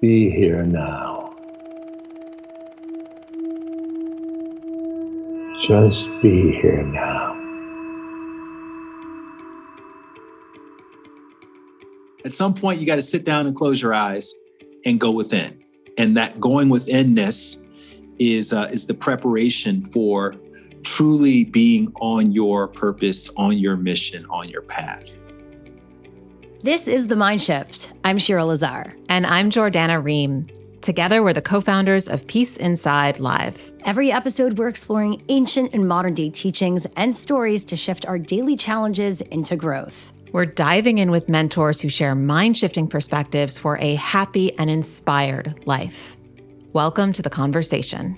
be here now. Just be here now. At some point, you got to sit down and close your eyes and go within. And that going withinness is the preparation for truly being on your purpose, on your mission, on your path. This is The Mindshift. I'm Shira Lazar. And I'm Jordana Reim. Together, we're the co-founders of peaceinside.live. Every episode, we're exploring ancient and modern-day teachings and stories to shift our daily challenges into growth. We're diving in with mentors who share mind-shifting perspectives for a happy and inspired life. Welcome to the conversation.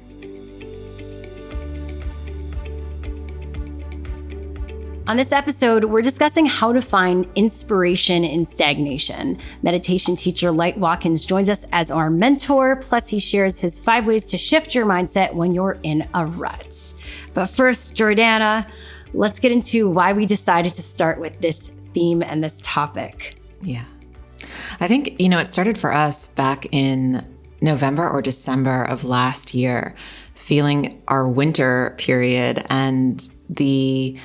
On this episode, we're discussing how to find inspiration in stagnation. Meditation teacher Light Watkins joins us as our mentor, plus he shares his 5 ways to shift your mindset when you're in a rut. But first, Jordana, let's get into why we decided to start with this theme and this topic. Yeah. I think, it started for us back in November or December of last year, feeling our winter period and the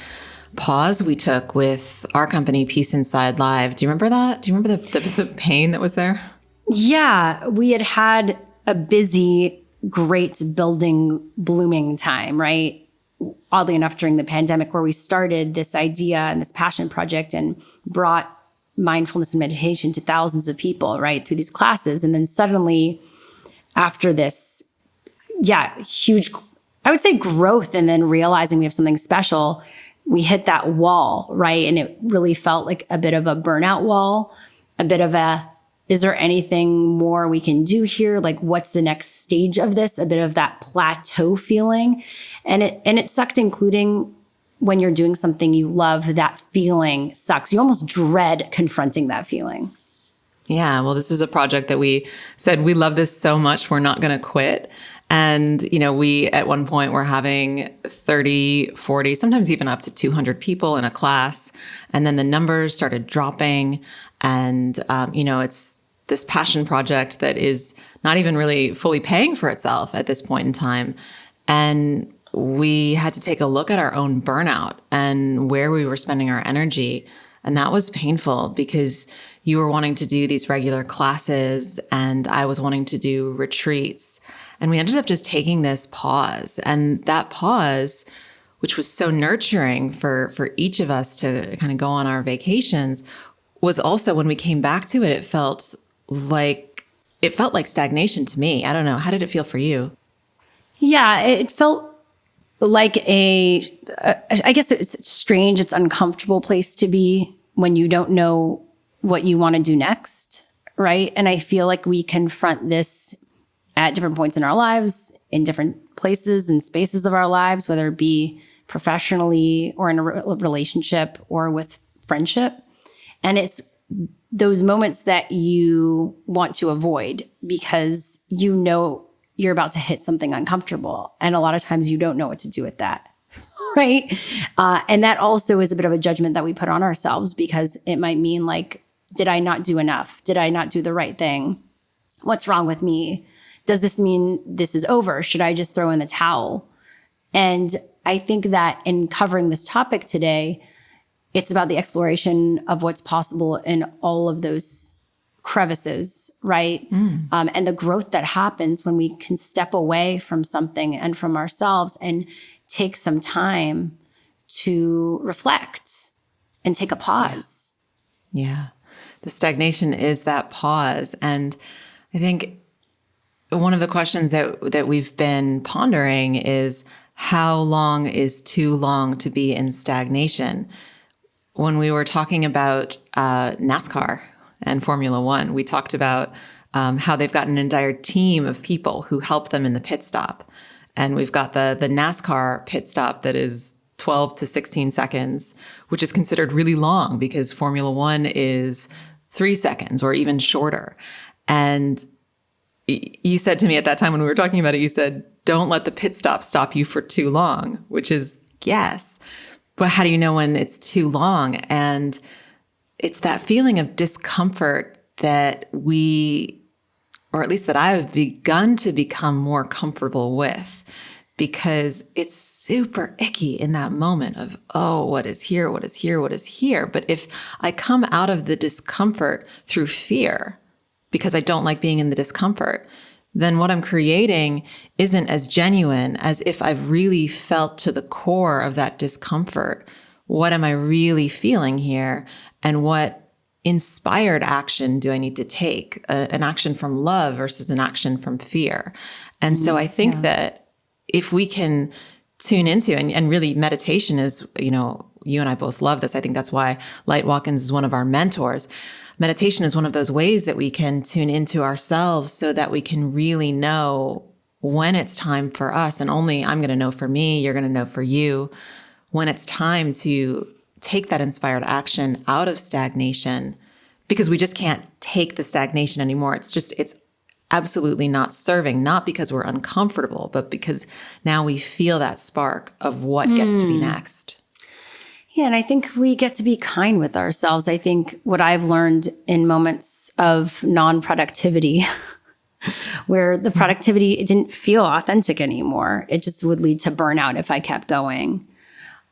pause we took with our company, Peace Inside Live. Do you remember that? Do you remember the pain that was there? Yeah, we had a busy, great building, blooming time, right? Oddly enough, during the pandemic, where we started this idea and this passion project and brought mindfulness and meditation to thousands of people, right, through these classes. And then suddenly, after this, huge, I would say growth, and then realizing we have something special, we hit that wall, right? And it really felt like a bit of a burnout wall, a bit of is there anything more we can do here? Like, what's the next stage of this? A bit of that plateau feeling. And it sucked, including when you're doing something you love, that feeling sucks. You almost dread confronting that feeling. Yeah, well, this is a project that we said we love this so much, we're not going to quit. And, we at one point were having 30, 40, sometimes even up to 200 people in a class. And then the numbers started dropping. And, it's this passion project that is not even really fully paying for itself at this point in time. And we had to take a look at our own burnout and where we were spending our energy. And that was painful because you were wanting to do these regular classes and I was wanting to do retreats. And we ended up just taking this pause. And that pause, which was so nurturing for each of us to kind of go on our vacations, was also, when we came back to it, it felt like stagnation to me. I don't know. How did it feel for you? Yeah, it felt like I guess it's strange, it's an uncomfortable place to be when you don't know what you want to do next, right? And I feel like we confront this at different points in our lives, in different places and spaces of our lives, whether it be professionally or in a relationship or with friendship. And it's those moments that you want to avoid because you're about to hit something uncomfortable. And a lot of times you don't know what to do with that, right? And that also is a bit of a judgment that we put on ourselves because it might mean like, did I not do enough? Did I not do the right thing? What's wrong with me? Does this mean this is over? Should I just throw in the towel? And I think that in covering this topic today, it's about the exploration of what's possible in all of those crevices, right? And the growth that happens when we can step away from something and from ourselves and take some time to reflect and take a pause. Yeah. The stagnation is that pause. And I think one of the questions that we've been pondering is, how long is too long to be in stagnation? When we were talking about NASCAR and Formula One, we talked about how they've got an entire team of people who help them in the pit stop. And we've got the NASCAR pit stop that is 12 to 16 seconds, which is considered really long because Formula One is 3 seconds or even shorter. And you said to me at that time when we were talking about it, you said, don't let the pit stop you for too long, which is yes. But how do you know when it's too long? And it's that feeling of discomfort that we or at least that I've begun to become more comfortable with, because it's super icky in that moment of, oh, what is here? What is here? What is here? But if I come out of the discomfort through fear, because I don't like being in the discomfort, then what I'm creating isn't as genuine as if I've really felt to the core of that discomfort. What am I really feeling here? And what inspired action do I need to take? An action from love versus an action from fear. And so I think that if we can tune into, and really meditation is, you and I both love this. I think that's why Light Watkins is one of our mentors. Meditation is one of those ways that we can tune into ourselves so that we can really know when it's time for us. And only I'm going to know for me, you're going to know for you, when it's time to take that inspired action out of stagnation, because we just can't take the stagnation anymore. It's absolutely not serving, not because we're uncomfortable, but because now we feel that spark of what gets to be next. Yeah, and I think we get to be kind with ourselves. I think what I've learned in moments of non-productivity, where the productivity, it didn't feel authentic anymore. It just would lead to burnout if I kept going,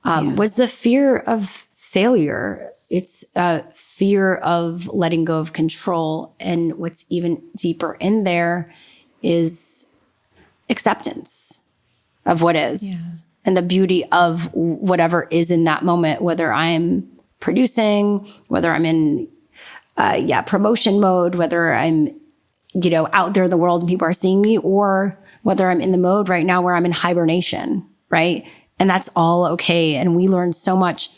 was the fear of failure. It's a fear of letting go of control. And what's even deeper in there is acceptance of what is and the beauty of whatever is in that moment, whether I'm producing, whether I'm in promotion mode, whether I'm out there in the world and people are seeing me, or whether I'm in the mode right now where I'm in hibernation, right? And that's all okay. And we learn so much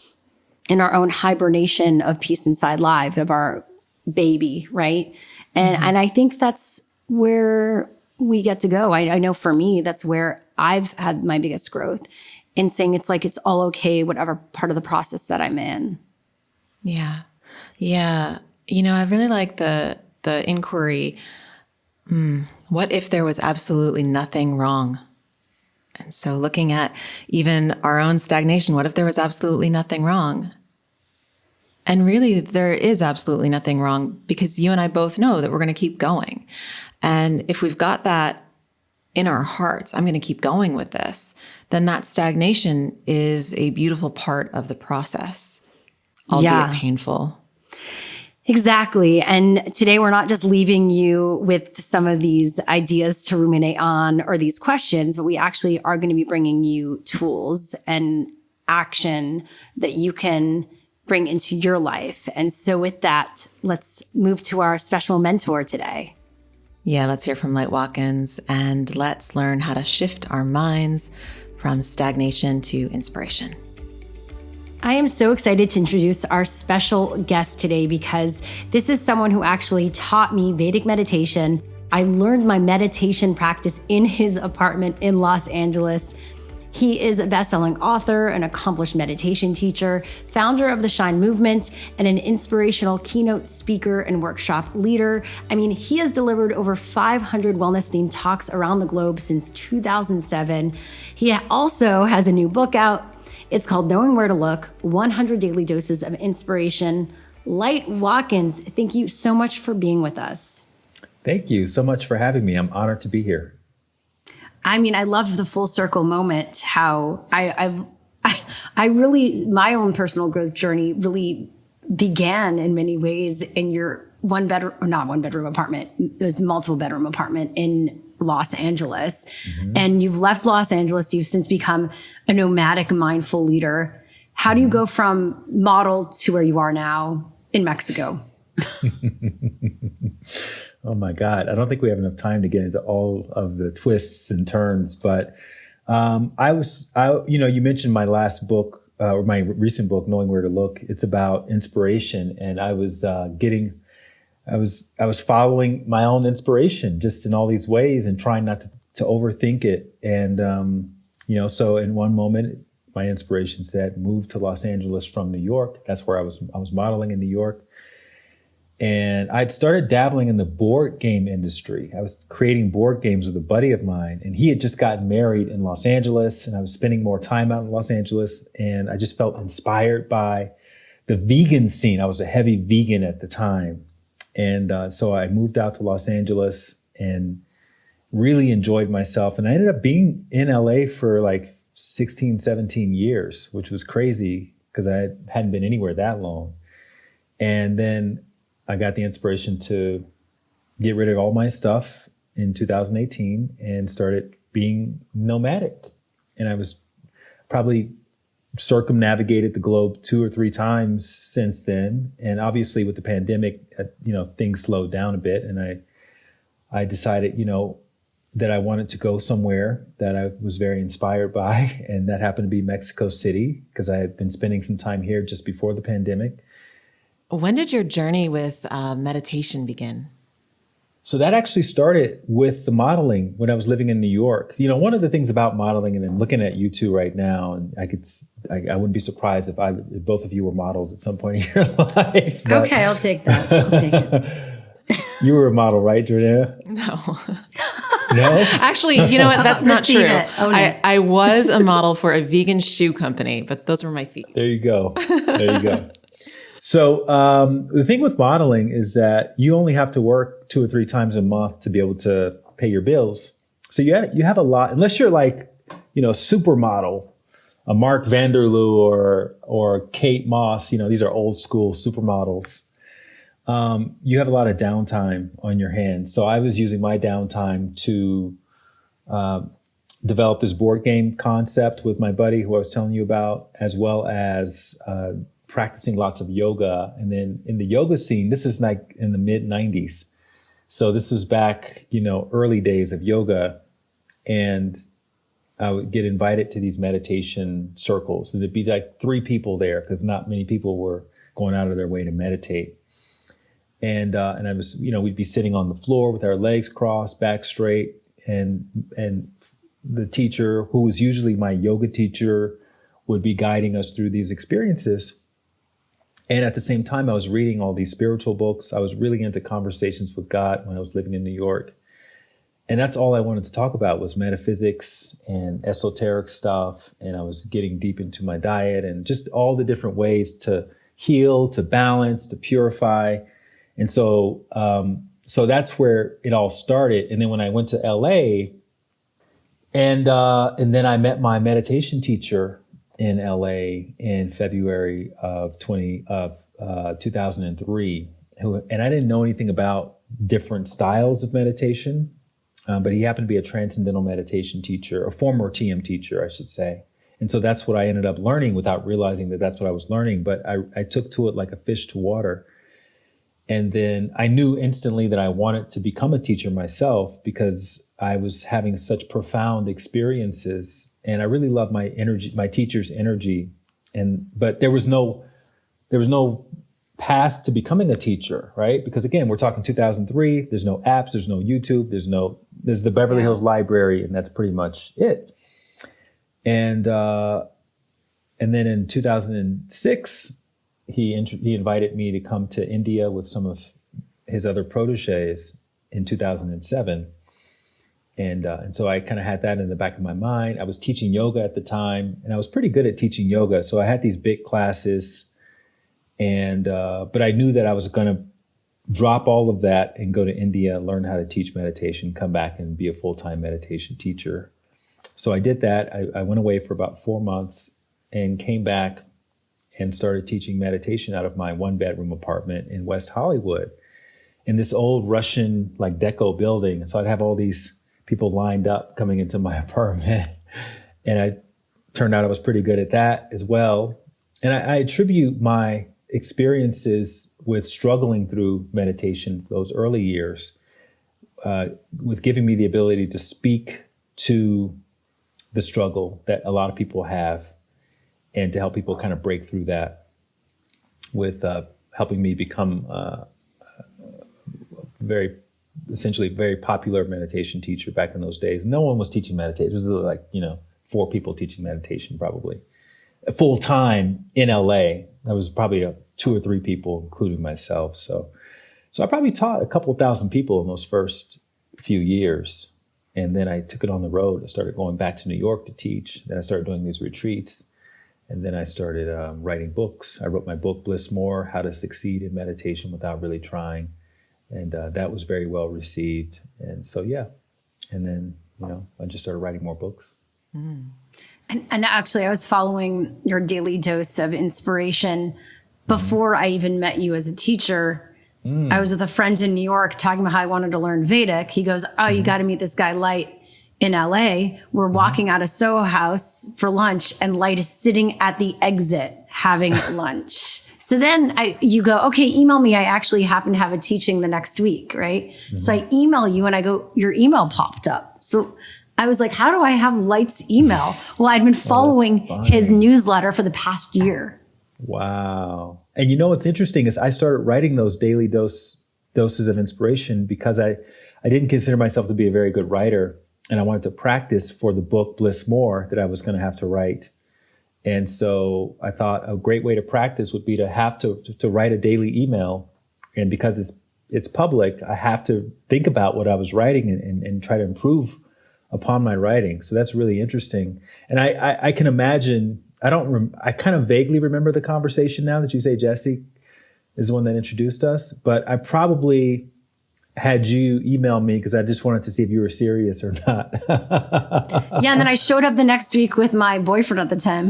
in our own hibernation of Peace Inside Live, of our baby, right? And I think that's where we get to go. I know for me, that's where I've had my biggest growth, in saying it's like, it's all okay, whatever part of the process that I'm in. Yeah. Yeah. I really like the inquiry. What if there was absolutely nothing wrong? And so looking at even our own stagnation, what if there was absolutely nothing wrong? And really, there is absolutely nothing wrong, because you and I both know that we're going to keep going. And if we've got that in our hearts, I'm going to keep going with this, then that stagnation is a beautiful part of the process, albeit painful. Exactly. And today we're not just leaving you with some of these ideas to ruminate on or these questions, but we actually are going to be bringing you tools and action that you can bring into your life. And so with that, let's move to our special mentor today. Yeah, let's hear from Light Watkins, and let's learn how to shift our minds from stagnation to inspiration. I am so excited to introduce our special guest today, because this is someone who actually taught me Vedic meditation. I learned my meditation practice in his apartment in Los Angeles. He is a best-selling author, an accomplished meditation teacher, founder of the Shine movement, and an inspirational keynote speaker and workshop leader. I mean, he has delivered over 500 wellness-themed talks around the globe since 2007. He also has a new book out. It's called Knowing Where to Look, 100 Daily Doses of Inspiration. Light Watkins, thank you so much for being with us. Thank you so much for having me. I'm honored to be here. I mean, I love the full circle moment, how I really, my own personal growth journey really began in many ways in your not one bedroom apartment. It was multiple bedroom apartment in Los Angeles. Mm-hmm. And you've left Los Angeles. You've since become a nomadic mindful leader. How do you go from model to where you are now in Mexico? Oh my God. I don't think we have enough time to get into all of the twists and turns, but you mentioned my last book, or my recent book, Knowing Where to Look. It's about inspiration. And I was following my own inspiration just in all these ways and trying not to overthink it. And, so in one moment, my inspiration said, move to Los Angeles from New York. That's where I was modeling in New York. And I'd started dabbling in the board game industry. I was creating board games with a buddy of mine, and he had just gotten married in Los Angeles, and I was spending more time out in Los Angeles, and I just felt inspired by the vegan scene. I was a heavy vegan at the time. And so I moved out to Los Angeles, and really enjoyed myself. And I ended up being in LA for like 16, 17 years, which was crazy because I hadn't been anywhere that long. And then I got the inspiration to get rid of all my stuff in 2018 and started being nomadic. And I was probably circumnavigated the globe 2 or 3 times since then. And obviously with the pandemic, things slowed down a bit. And I decided, that I wanted to go somewhere that I was very inspired by. And that happened to be Mexico City, because I had been spending some time here just before the pandemic. When did your journey with meditation begin? So that actually started with the modeling when I was living in New York. One of the things about modeling, and I'm looking at you two right now, and I wouldn't be surprised if both of you were models at some point in your life. Okay, I'll take that. I'll take it. You were a model, right, Jordana? No. No? Actually, you know what? That's not true. Oh, no. I was a model for a vegan shoe company, but those were my feet. There you go. So the thing with modeling is that you only have to work 2 or 3 times a month to be able to pay your bills. So you have a lot, unless you're like, supermodel, a Mark Vanderloo or Kate Moss, these are old school supermodels. You have a lot of downtime on your hands. So I was using my downtime to develop this board game concept with my buddy who I was telling you about, as well as practicing lots of yoga. And then in the yoga scene, this is like in the mid 90s. So this was back, early days of yoga. And I would get invited to these meditation circles. And there'd be like 3 people there because not many people were going out of their way to meditate. And I was, we'd be sitting on the floor with our legs crossed, back straight. And the teacher, who was usually my yoga teacher, would be guiding us through these experiences. And at the same time, I was reading all these spiritual books. I was really into conversations with God when I was living in New York. And that's all I wanted to talk about was metaphysics and esoteric stuff. And I was getting deep into my diet and just all the different ways to heal, to balance, to purify. And so that's where it all started. And then when I went to LA, and then I met my meditation teacher in LA in February of 2003, and I didn't know anything about different styles of meditation, but he happened to be a transcendental meditation teacher, a former TM teacher, I should say. And so that's what I ended up learning without realizing that that's what I was learning. But I took to it like a fish to water. And then I knew instantly that I wanted to become a teacher myself because I was having such profound experiences, and I really loved my energy, my teacher's energy. But there was no path to becoming a teacher, right? Because again, we're talking 2003. There's no apps. There's no YouTube. There's the Beverly Hills Library, and that's pretty much it. And then in 2006. He invited me to come to India with some of his other proteges in 2007. And so I kind of had that in the back of my mind. I was teaching yoga at the time, and I was pretty good at teaching yoga. So I had these big classes, but I knew that I was going to drop all of that and go to India, learn how to teach meditation, come back and be a full-time meditation teacher. So I did that. I went away for about 4 months and came back and started teaching meditation out of my 1-bedroom apartment in West Hollywood in this old Russian like deco building. So I'd have all these people lined up coming into my apartment. And I turned out I was pretty good at that as well. And I attribute my experiences with struggling through meditation, those early years, with giving me the ability to speak to the struggle that a lot of people have, and to help people kind of break through that with helping me become essentially very popular meditation teacher back in those days. No one was teaching meditation. It was like, 4 people teaching meditation probably. Full time in LA, there was probably 2 or 3 people, including myself. So I probably taught a couple thousand people in those first few years. And then I took it on the road. I started going back to New York to teach. Then I started doing these retreats. And then I started writing books. I wrote my book, Bliss More, How to Succeed in Meditation Without Really Trying. And that was very well received. And so, yeah. And then, I just started writing more books. And actually, I was following your daily dose of inspiration before I even met you as a teacher. I was with a friend in New York talking about how I wanted to learn Vedic. He goes, oh, you got to meet this guy, Light, in LA. We're walking out of Soho House for lunch, and Light is sitting at the exit having lunch. So then you go, okay, email me. I actually happen to have a teaching the next week, right? So I email you, and I go, your email popped up. So I was like, how do I have Light's email? Well, I'd been following his newsletter for the past year. Wow. And what's interesting is I started writing those daily doses of inspiration because I didn't consider myself to be a very good writer. And I wanted to practice for the book Bliss More that I was going to have to write. And so I thought a great way to practice would be to have to write a daily email. And because it's public, I have to think about what I was writing and try to improve upon my writing. So that's really interesting. And I can imagine, I kind of vaguely remember the conversation now that you say Jesse is the one that introduced us, but I probably had you email me because I just wanted to see if you were serious or not. Yeah, and then I showed up the next week with my boyfriend at the time,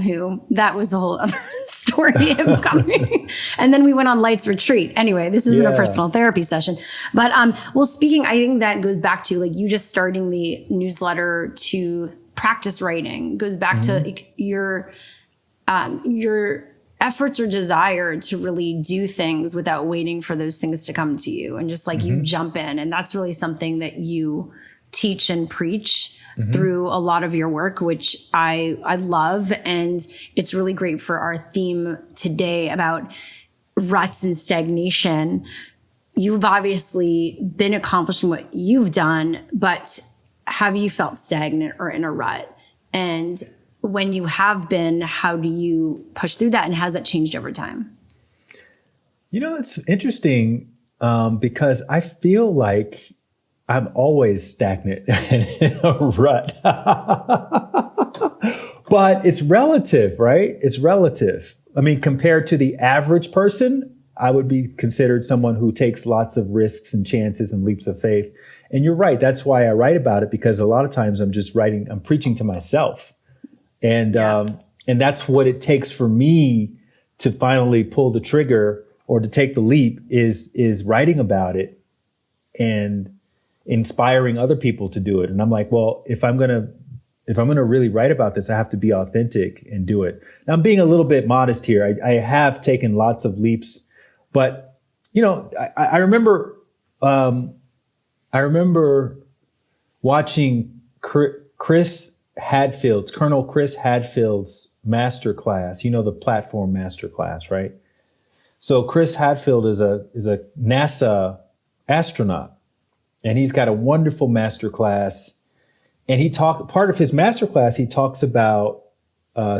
that was a whole other story, him coming. And then we went on Light's retreat. Anyway, this isn't a personal therapy session. But speaking, I think that goes back to you just starting the newsletter to practice writing, goes back to your efforts or desire to really do things without waiting for those things to come to you. And just you jump in. And that's really something that you teach and preach through a lot of your work, which I love. And it's really great for our theme today about ruts and stagnation. You've obviously been accomplishing what you've done, but have you felt stagnant or in a rut? And when you have been, how do you push through that? And has that changed over time? It's interesting because I feel like I'm always stagnant and in a rut. But it's relative, right? It's relative. I mean, compared to the average person, I would be considered someone who takes lots of risks and chances and leaps of faith. And you're right. That's why I write about it, because a lot of times I'm preaching to myself. And that's what it takes for me to finally pull the trigger or to take the leap is writing about it and inspiring other people to do it. And I'm like, well, if I'm going to really write about this, I have to be authentic and do it. Now, I'm being a little bit modest here. I have taken lots of leaps, but I remember watching Colonel Chris Hadfield's masterclass, the platform masterclass, right? So Chris Hadfield is a NASA astronaut, and he's got a wonderful masterclass. And part of his masterclass, he talks about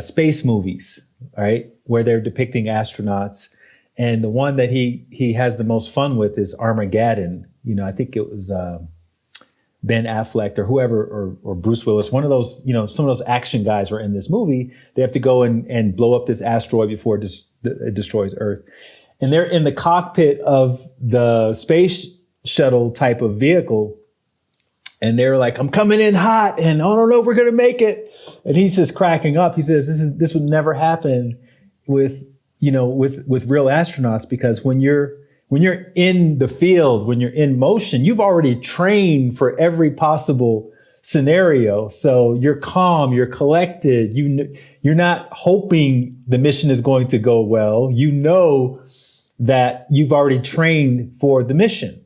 space movies, right? Where they're depicting astronauts. And the one that he has the most fun with is Armageddon. I think it was Ben Affleck or whoever, or Bruce Willis, one of those, some of those action guys were in this movie. They have to go and blow up this asteroid before it destroys Earth. And they're in the cockpit of the space shuttle type of vehicle. And they're like, I'm coming in hot and I don't know if we're going to make it. And he's just cracking up. He says, this would never happen with real astronauts, because when you're in the field, when you're in motion, you've already trained for every possible scenario. So you're calm, you're collected. You're not hoping the mission is going to go well. You know that you've already trained for the mission.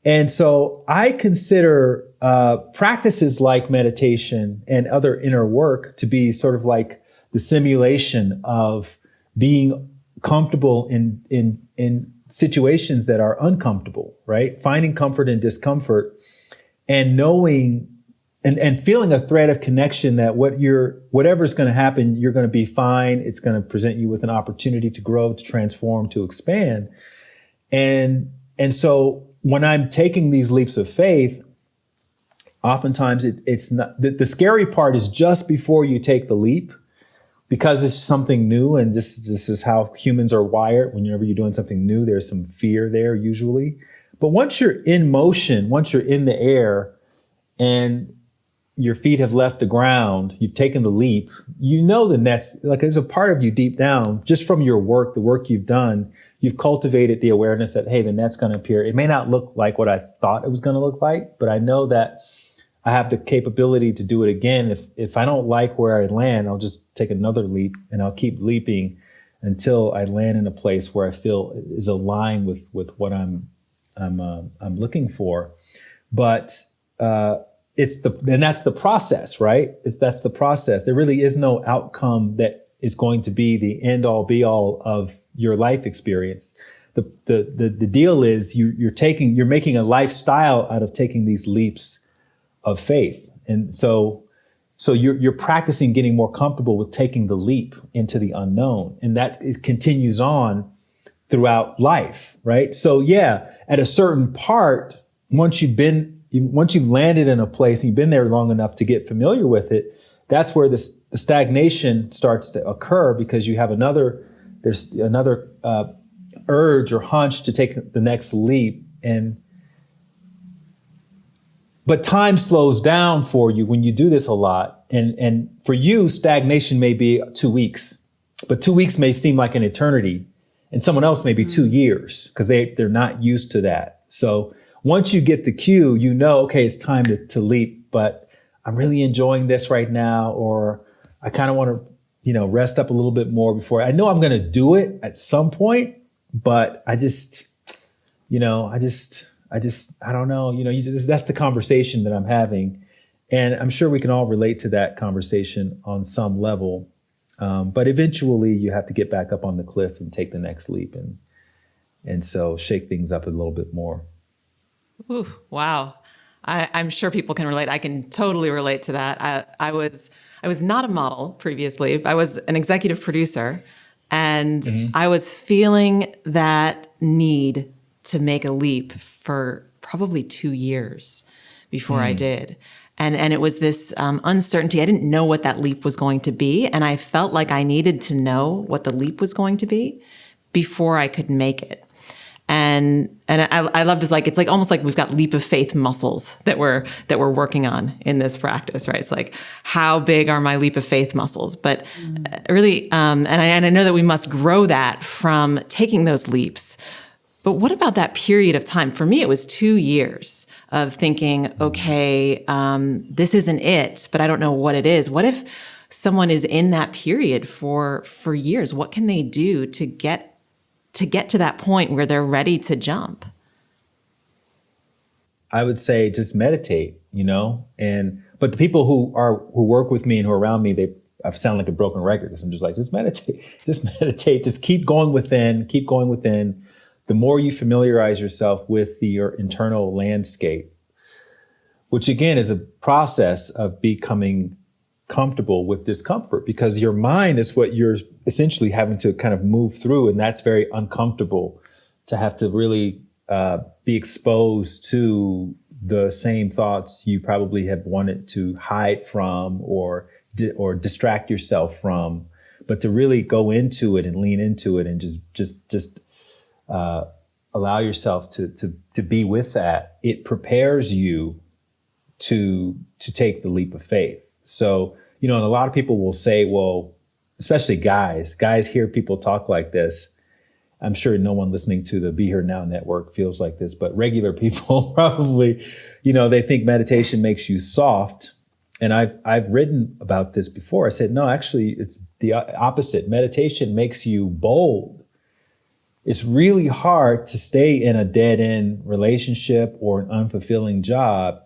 And so I consider practices like meditation and other inner work to be sort of like the simulation of being comfortable in situations that are uncomfortable, right? Finding comfort in discomfort and knowing and feeling a thread of connection that whatever's going to happen, you're going to be fine. It's going to present you with an opportunity to grow, to transform, to expand. And so when I'm taking these leaps of faith, oftentimes it's not, the scary part is just before you take the leap, because it's something new, and this is how humans are wired. Whenever you're doing something new, there's some fear there usually. But once you're in motion, once you're in the air and your feet have left the ground, you've taken the leap, you know the net's, like there's a part of you deep down, just from your work, the work you've done, you've cultivated the awareness that, hey, the net's going to appear. It may not look like what I thought it was going to look like, but I know that I have the capability to do it again. If I don't like where I land, I'll just take another leap and I'll keep leaping until I land in a place where I feel is aligned with what I'm looking for. But that's the process, right? That's the process. There really is no outcome that is going to be the end all be all of your life experience. The deal is you're making a lifestyle out of taking these leaps of faith. And so you're practicing getting more comfortable with taking the leap into the unknown. And that continues on throughout life, right? So yeah, at a certain part, once you've landed in a place and you've been there long enough to get familiar with it, that's where the stagnation starts to occur, because you have there's another urge or hunch to take the next leap. But time slows down for you when you do this a lot. And for you, stagnation may be 2 weeks, but 2 weeks may seem like an eternity. And someone else may be 2 years, because they're not used to that. So once you get the cue, you know, okay, it's time to leap, but I'm really enjoying this right now, or I kind of want to, rest up a little bit more before I know I'm going to do it at some point, but I don't know, that's the conversation that I'm having. And I'm sure we can all relate to that conversation on some level. But eventually you have to get back up on the cliff and take the next leap. And so shake things up a little bit more. Ooh, wow. I'm sure people can relate. I can totally relate to that. I was not a model previously. I was an executive producer, and I was feeling that need to make a leap for probably 2 years before I did. And it was this uncertainty. I didn't know what that leap was going to be. And I felt like I needed to know what the leap was going to be before I could make it. And I love this, it's like almost like we've got leap of faith muscles that we're working on in this practice, right? It's like, how big are my leap of faith muscles? But really, and I know that we must grow that from taking those leaps. But what about that period of time? For me, it was 2 years of thinking, okay, this isn't it, but I don't know what it is. What if someone is in that period for years? What can they do to get to that point where they're ready to jump? I would say just meditate, but the people who work with me and who are around me, I sound like a broken record, because I'm just like, just meditate, just keep going within. The more you familiarize yourself with your internal landscape, which again is a process of becoming comfortable with discomfort, because your mind is what you're essentially having to kind of move through. And that's very uncomfortable, to have to really be exposed to the same thoughts you probably have wanted to hide from or distract yourself from, but to really go into it and lean into it and just allow yourself to be with that. It prepares you to take the leap of faith. So, and a lot of people will say, well, especially guys hear people talk like this. I'm sure no one listening to the Be Here Now network feels like this, but regular people probably, they think meditation makes you soft. And I've written about this before. I said, no, actually it's the opposite. Meditation makes you bold. It's really hard to stay in a dead-end relationship or an unfulfilling job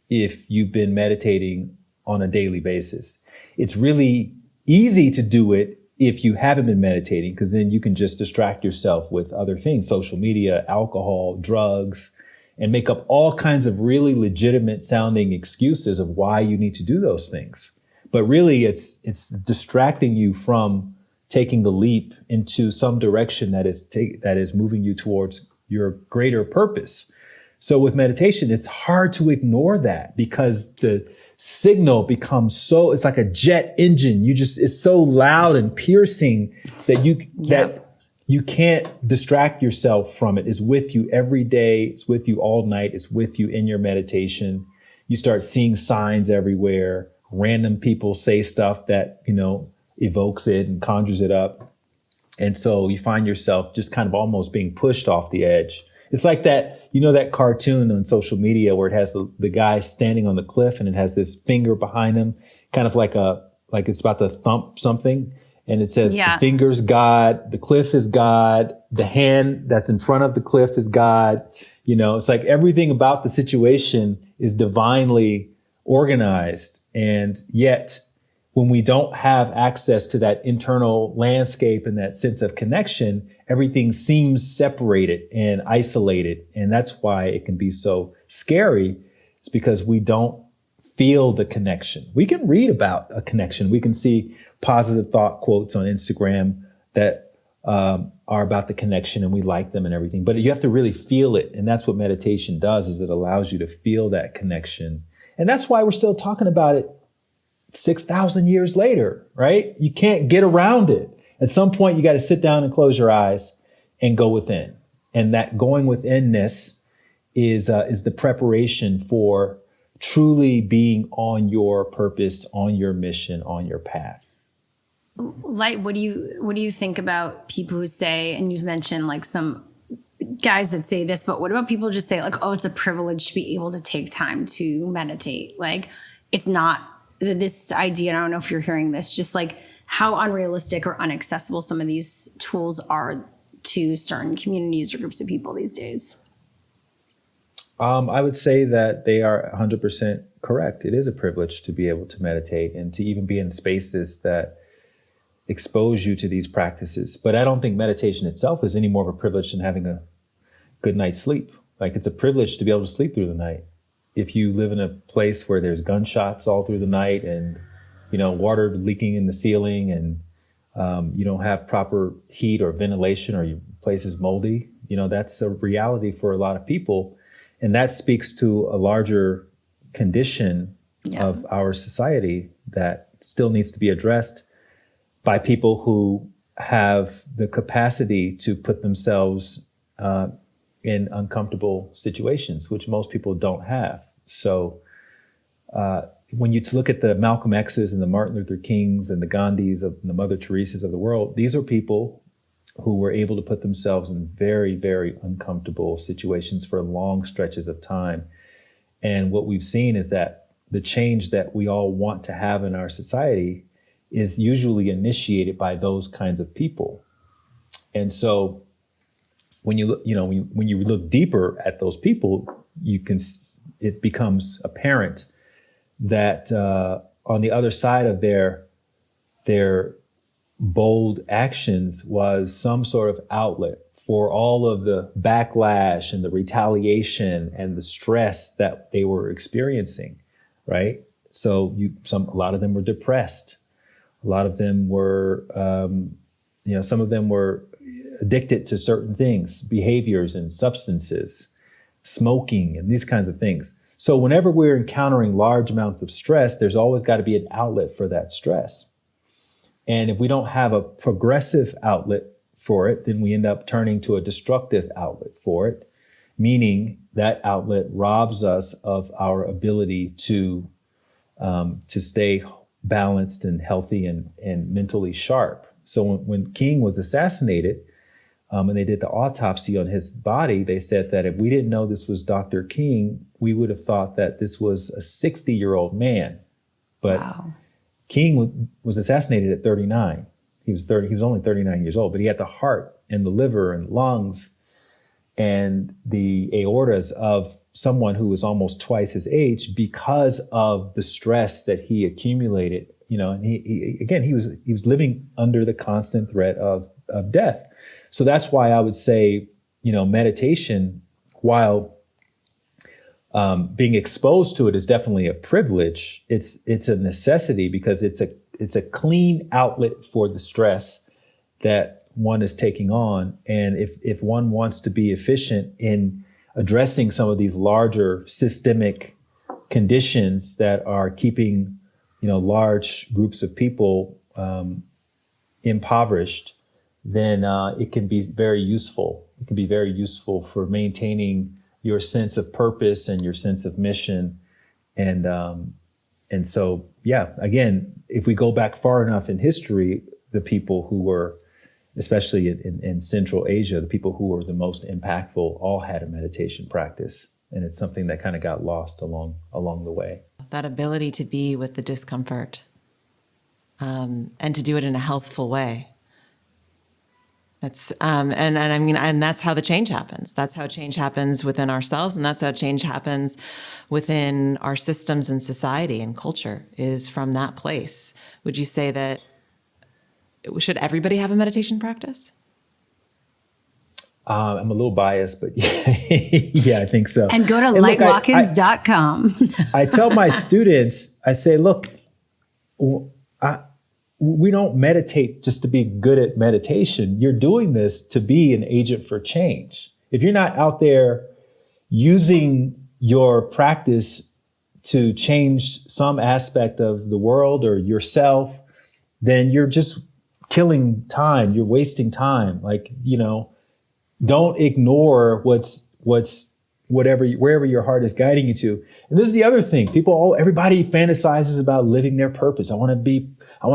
if you've been meditating on a daily basis. It's really easy to do it if you haven't been meditating, because then you can just distract yourself with other things, social media, alcohol, drugs, and make up all kinds of really legitimate sounding excuses of why you need to do those things. But really it's distracting you from taking the leap into some direction that is moving you towards your greater purpose. So with meditation, it's hard to ignore that, because the signal becomes it's like a jet engine. It's so loud and piercing that you can't distract yourself from it. It's with you every day. It's with you all night. It's with you in your meditation. You start seeing signs everywhere. Random people say stuff that, evokes it and conjures it up. And so you find yourself just kind of almost being pushed off the edge. It's like that, that cartoon on social media where it has the guy standing on the cliff and it has this finger behind him, kind of like it's about to thump something. And it says, The finger's God, the cliff is God, the hand that's in front of the cliff is God. It's like everything about the situation is divinely organized. And yet, when we don't have access to that internal landscape and that sense of connection, everything seems separated and isolated. And that's why it can be so scary. It's because we don't feel the connection. We can read about a connection. We can see positive thought quotes on Instagram that are about the connection and we like them and everything. But you have to really feel it. And that's what meditation does, is it allows you to feel that connection. And that's why we're still talking about it 6,000 years later, right? You can't get around it. At some point, you got to sit down and close your eyes and go within. And that going withinness is the preparation for truly being on your purpose, on your mission, on your path. Light, what do you think about people who say, and you mentioned like some guys that say this, but what about people just say like, oh, it's a privilege to be able to take time to meditate? Like, it's not this idea, and I don't know if you're hearing this, just like how unrealistic or inaccessible some of these tools are to certain communities or groups of people these days. I would say that they are 100% correct. It is a privilege to be able to meditate and to even be in spaces that expose you to these practices. But I don't think meditation itself is any more of a privilege than having a good night's sleep. Like, it's a privilege to be able to sleep through the night. If you live in a place where there's gunshots all through the night and, water leaking in the ceiling and you don't have proper heat or ventilation or your place is moldy, that's a reality for a lot of people. And that speaks to a larger condition of our society that still needs to be addressed by people who have the capacity to put themselves in uncomfortable situations, which most people don't have. So when you look at the Malcolm X's and the Martin Luther Kings and the Gandhis and the Mother Teresa's of the world, these are people who were able to put themselves in very, very uncomfortable situations for long stretches of time. And what we've seen is that the change that we all want to have in our society is usually initiated by those kinds of people. And so when you look, when you look deeper at those people, it becomes apparent that on the other side of their bold actions was some sort of outlet for all of the backlash and the retaliation and the stress that they were experiencing, right? So a lot of them were depressed. A lot of them were, some of them were addicted to certain things, behaviors and substances, smoking and these kinds of things. So whenever we're encountering large amounts of stress, there's always got to be an outlet for that stress. And if we don't have a progressive outlet for it, then we end up turning to a destructive outlet for it, meaning that outlet robs us of our ability to stay balanced and healthy and mentally sharp. So when King was assassinated, and they did the autopsy on his body, they said that if we didn't know this was Dr. King, we would have thought that this was a 60-year-old man. But wow. King was assassinated at 39. He was only 39 years old, but he had the heart and the liver and lungs and the aortas of someone who was almost twice his age because of the stress that he accumulated. And he was living under the constant threat of death. So that's why I would say, meditation, while being exposed to it is definitely a privilege, it's a necessity because it's a clean outlet for the stress that one is taking on. And if one wants to be efficient in addressing some of these larger systemic conditions that are keeping, large groups of people impoverished, then it can be very useful. It can be very useful for maintaining your sense of purpose and your sense of mission. And so, yeah, again, if we go back far enough in history, the people who were, especially in Central Asia, the people who were the most impactful all had a meditation practice. And it's something that kind of got lost along the way. That ability to be with the discomfort and to do it in a healthful way. That's and I mean, and that's how the change happens. That's how change happens within ourselves, and that's how change happens within our systems and society and culture, is from that place. Would you say that should everybody have a meditation practice? I'm a little biased, but yeah, I think so. And go to lightwatkins.com. I tell my students, I say, look, we don't meditate just to be good at meditation. You're doing this to be an agent for change. If you're not out there using your practice to change some aspect of the world or yourself, then you're just killing time. You're wasting time. Like, don't ignore wherever your heart is guiding you to. And this is the other thing. Everybody fantasizes about living their purpose. I want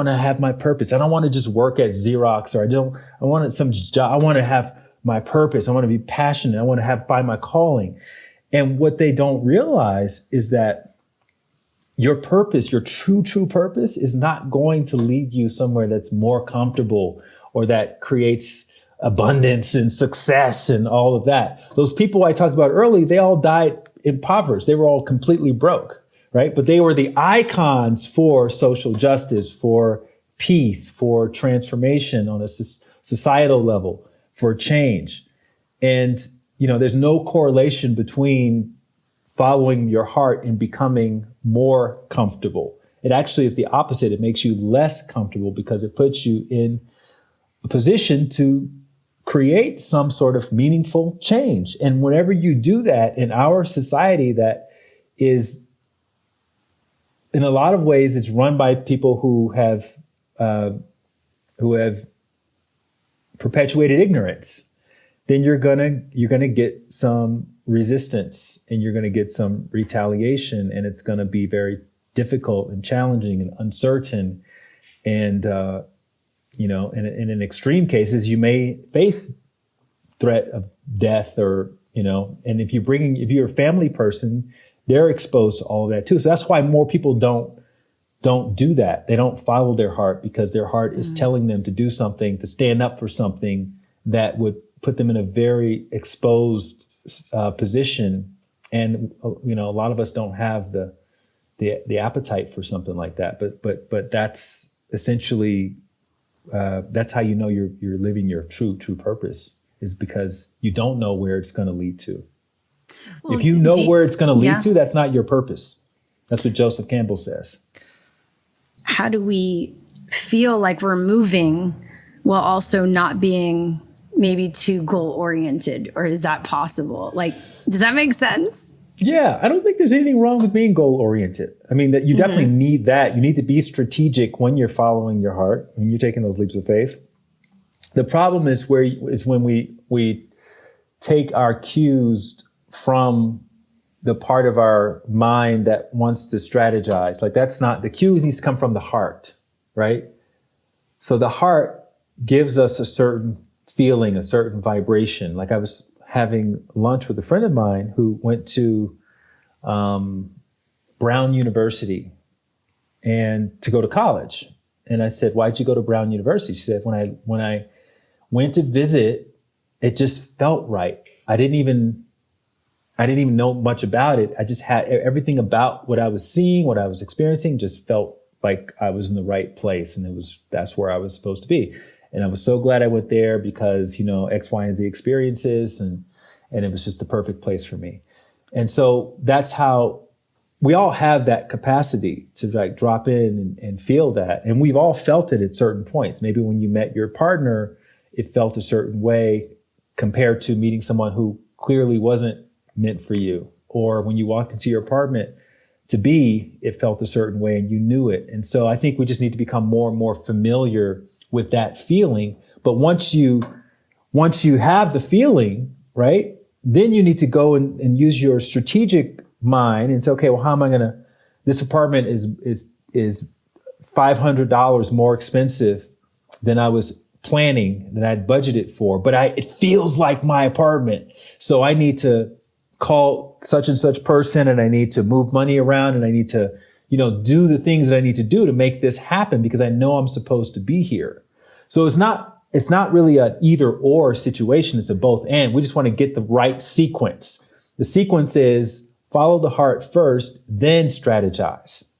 to have my purpose. I don't want to just work at Xerox, or I want some job. I want to have my purpose. I want to be passionate. I want to find my calling. And what they don't realize is that your purpose, your true purpose, is not going to lead you somewhere that's more comfortable or that creates abundance and success and all of that. Those people I talked about early, they all died impoverished. They were all completely broke, right? But they were the icons for social justice, for peace, for transformation on a societal level, for change. And, there's no correlation between following your heart and becoming more comfortable. It actually is the opposite. It makes you less comfortable because it puts you in a position to create some sort of meaningful change. And whenever you do that in our society, that is, in a lot of ways, it's run by people who have perpetuated ignorance, then you're gonna get some resistance and you're gonna get some retaliation, and it's gonna be very difficult and challenging and uncertain. And in extreme cases, you may face threat of death, or and if you're a family person, they're exposed to all of that too. So that's why more people don't do that. They don't follow their heart, because their heart is telling them to do something, to stand up for something that would put them in a very exposed position. And a lot of us don't have the appetite for something like that. But that's essentially that's how you're living your true purpose, is because you don't know where it's going to lead to. Well, if you know where it's going to lead to, that's not your purpose. That's what Joseph Campbell says. How do we feel like we're moving while also not being maybe too goal oriented? Or is that possible? Like, does that make sense? Yeah, I don't think there's anything wrong with being goal oriented. I mean, that you definitely need that. You need to be strategic when you're following your heart, when you're taking those leaps of faith. The problem is when we take our cues from the part of our mind that wants to strategize. Like, that's not, the cue needs to come from the heart, right? So the heart gives us a certain feeling, a certain vibration. Like, I was having lunch with a friend of mine who went to Brown University and to go to college. And I said, "Why'd you go to Brown University?" She said, when I went to visit, it just felt right. I didn't even know much about it. I just had everything about what I was seeing, what I was experiencing, just felt like I was in the right place. And that's where I was supposed to be. And I was so glad I went there because, X, Y, and Z experiences, and it was just the perfect place for me. And so that's how we all have that capacity to like drop in and feel that. And we've all felt it at certain points. Maybe when you met your partner, it felt a certain way compared to meeting someone who clearly wasn't meant for you. Or when you walked into your apartment it felt a certain way and you knew it. And so I think we just need to become more and more familiar with that feeling. But once you have the feeling, right, then you need to go and use your strategic mind and say, okay, well, how am I going to, this apartment is $500 more expensive than I was planning, that I'd budgeted for, but it feels like my apartment. So I need to call such and such person, and I need to move money around, and I need to, do the things that I need to do to make this happen because I know I'm supposed to be here. So it's not really an either or situation. It's a both and. We just want to get the right sequence. The sequence is follow the heart first, then strategize.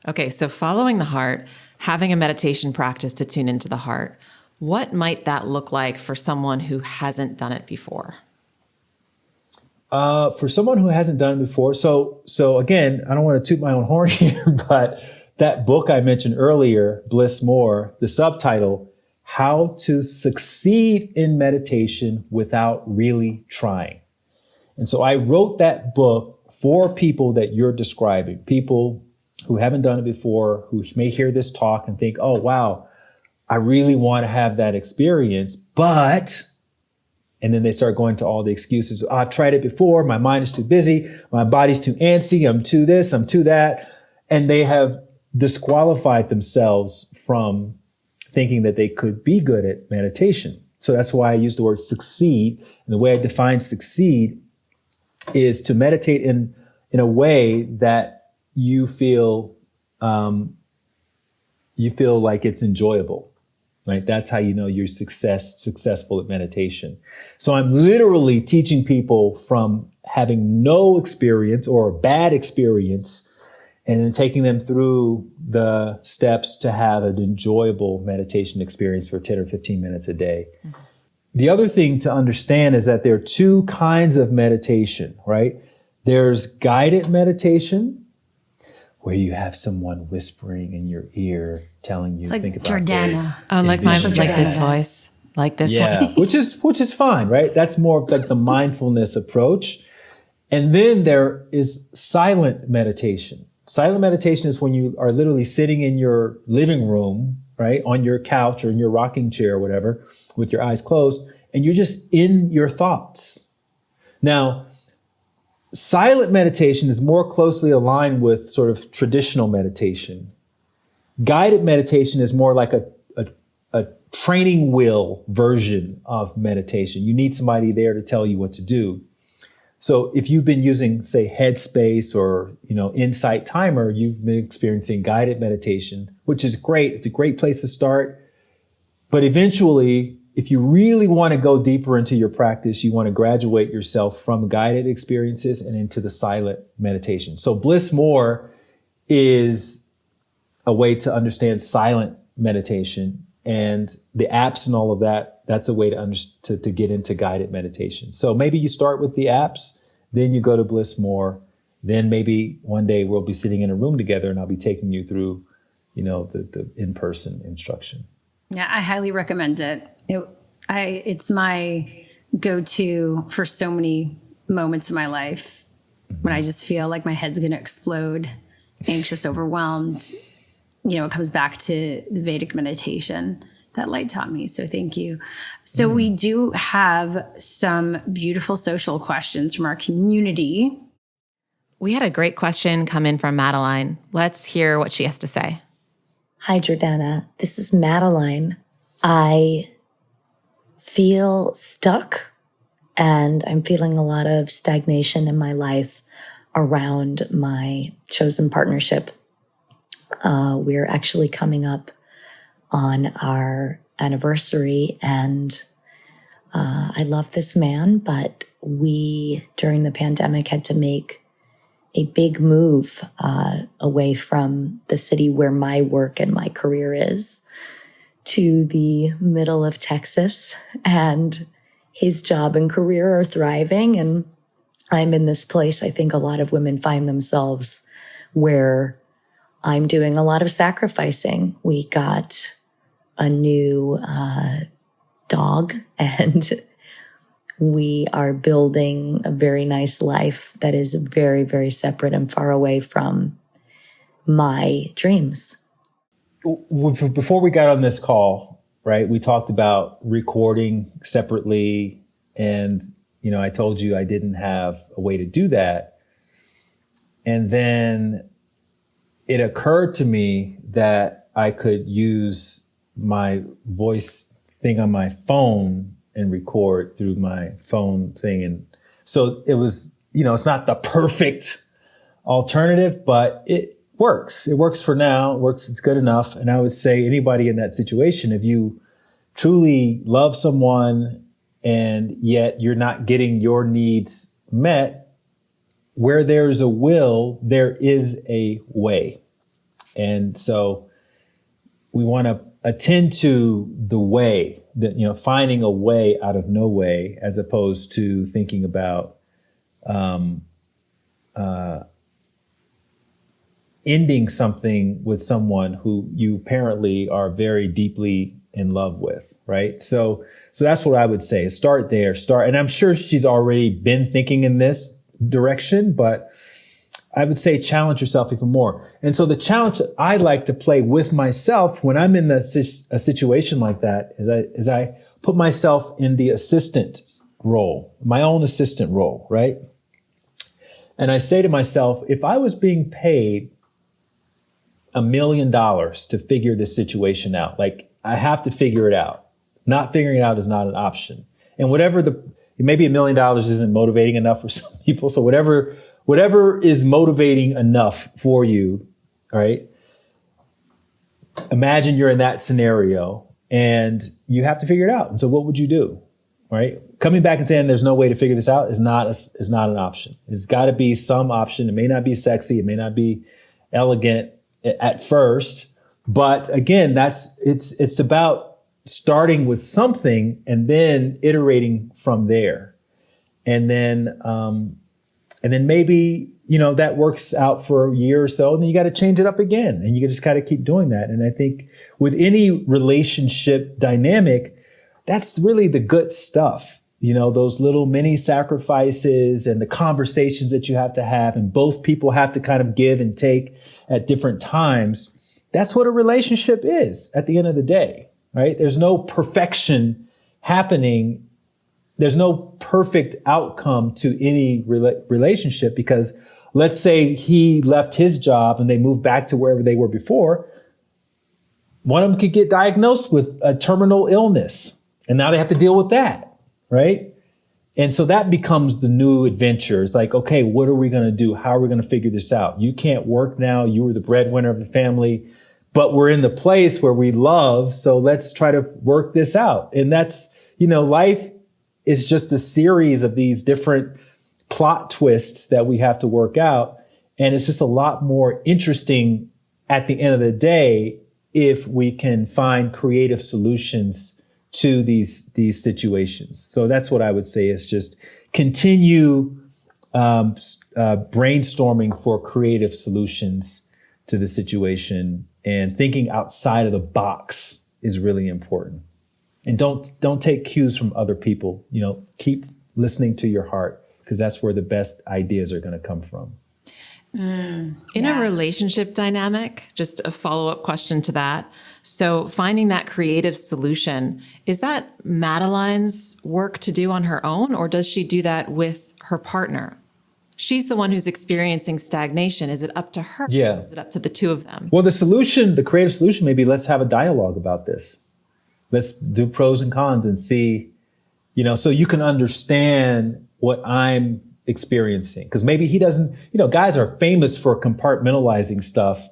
Okay, so following the heart, having a meditation practice to tune into the heart, what might that look like for someone who hasn't done it before? For someone who hasn't done it before, so again, I don't want to toot my own horn here, but that book I mentioned earlier, Bliss More, the subtitle, How to Succeed in Meditation Without Really Trying. And so I wrote that book for people that you're describing, people who haven't done it before, who may hear this talk and think, oh, wow, I really want to have that experience, but, and then they start going to all the excuses. Oh, I've tried it before. My mind is too busy. My body's too antsy. I'm too this, I'm too that. And they have disqualified themselves from thinking that they could be good at meditation. So that's why I use the word succeed. And the way I define succeed is to meditate in a way that you feel like it's enjoyable, right? That's how you know you're successful at meditation. So I'm literally teaching people from having no experience or a bad experience and then taking them through the steps to have an enjoyable meditation experience for 10 or 15 minutes a day. Mm-hmm. The other thing to understand is that there are two kinds of meditation, right? There's guided meditation, where you have someone whispering in your ear, telling you, it's like think about Jordana. this. Oh, like my, like this voice, like this one. which is fine, right? That's more of like the mindfulness approach. And then there is silent meditation. Silent meditation is when you are literally sitting in your living room, right, on your couch or in your rocking chair or whatever, with your eyes closed, and you're just in your thoughts. Now, silent meditation is more closely aligned with sort of traditional meditation. Guided meditation is more like a training wheel version of meditation. You need somebody there to tell you what to do. So if you've been using, say, Headspace or, Insight Timer, you've been experiencing guided meditation, which is great. It's a great place to start. But eventually, if you really want to go deeper into your practice, you want to graduate yourself from guided experiences and into the silent meditation. So Bliss More is a way to understand silent meditation, and the apps and all of that. That's a way to get into guided meditation. So maybe you start with the apps, then you go to Bliss More, then maybe one day we'll be sitting in a room together and I'll be taking you through, the in-person instruction. Yeah, I highly recommend it. It's my go-to for so many moments in my life when I just feel like my head's going to explode, anxious, overwhelmed. It comes back to the Vedic meditation that Light taught me. So thank you. So we do have some beautiful social questions from our community. We had a great question come in from Madeline. Let's hear what she has to say. Hi, Jordana. This is Madeline. I feel stuck and I'm feeling a lot of stagnation in my life around my chosen partnership. We're actually coming up on our anniversary and I love this man, but we, during the pandemic, had to make a big move away from the city where my work and my career is to the middle of Texas, and his job and career are thriving. And I'm in this place I think a lot of women find themselves where I'm doing a lot of sacrificing. We got a new dog and we are building a very nice life that is very, very separate and far away from my dreams. Before we got on this call, right? We talked about recording separately, and, you know, I told you I didn't have a way to do that. And then it occurred to me that I could use my voice thing on my phone and record through my phone thing. And so it was, you know, it's not the perfect alternative, but it works. It works for now. It works. It's good enough. And I would say anybody in that situation, if you truly love someone and yet you're not getting your needs met, where there's a will, there is a way. And so we want to attend to the way, that, you know, finding a way out of no way, as opposed to thinking about ending something with someone who you apparently are very deeply in love with, right? So that's what I would say. Start there. And I'm sure she's already been thinking in this direction, but I would say challenge yourself even more. And so the challenge that I like to play with myself when I'm in a situation like that is I put myself in the assistant role, my own assistant role, right? And I say to myself, if I was being paid $1 million to figure this situation out, like, I have to figure it out. Not figuring it out is not an option. And maybe $1 million isn't motivating enough for some people. So whatever is motivating enough for you, right? Imagine you're in that scenario and you have to figure it out. And so what would you do, right? Coming back and saying there's no way to figure this out is not an option. It's got to be some option. It may not be sexy. It may not be elegant at first. But again, it's about starting with something and then iterating from there. And then maybe, you know, that works out for a year or so, and then you got to change it up again, and you just got to keep doing that. And I think with any relationship dynamic, that's really the good stuff. You know, those little mini sacrifices and the conversations that you have to have, and both people have to kind of give and take at different times. That's what a relationship is at the end of the day, right? There's no perfection happening. There's no perfect outcome to any relationship, because let's say he left his job and they moved back to wherever they were before. One of them could get diagnosed with a terminal illness, and now they have to deal with that, right? And so that becomes the new adventure. It's like, okay, what are we going to do? How are we going to figure this out? You can't work now. You were the breadwinner of the family, but we're in the place where we love. So let's try to work this out. And that's, you know, life is just a series of these different plot twists that we have to work out. And it's just a lot more interesting at the end of the day if we can find creative solutions to these situations. So that's what I would say, is just continue brainstorming for creative solutions to the situation, and thinking outside of the box is really important. And don't take cues from other people. You know, keep listening to your heart, because that's where the best ideas are going to come from. In a relationship dynamic, just a follow-up question to that. So finding that creative solution, is that Madeline's work to do on her own, or does she do that with her partner? She's the one who's experiencing stagnation. Is it up to her? Yeah. Is it up to the two of them? Well, the creative solution, maybe let's have a dialogue about this. Let's do pros and cons and see, you know, so you can understand what I'm experiencing. Because maybe he doesn't, you know, guys are famous for compartmentalizing stuff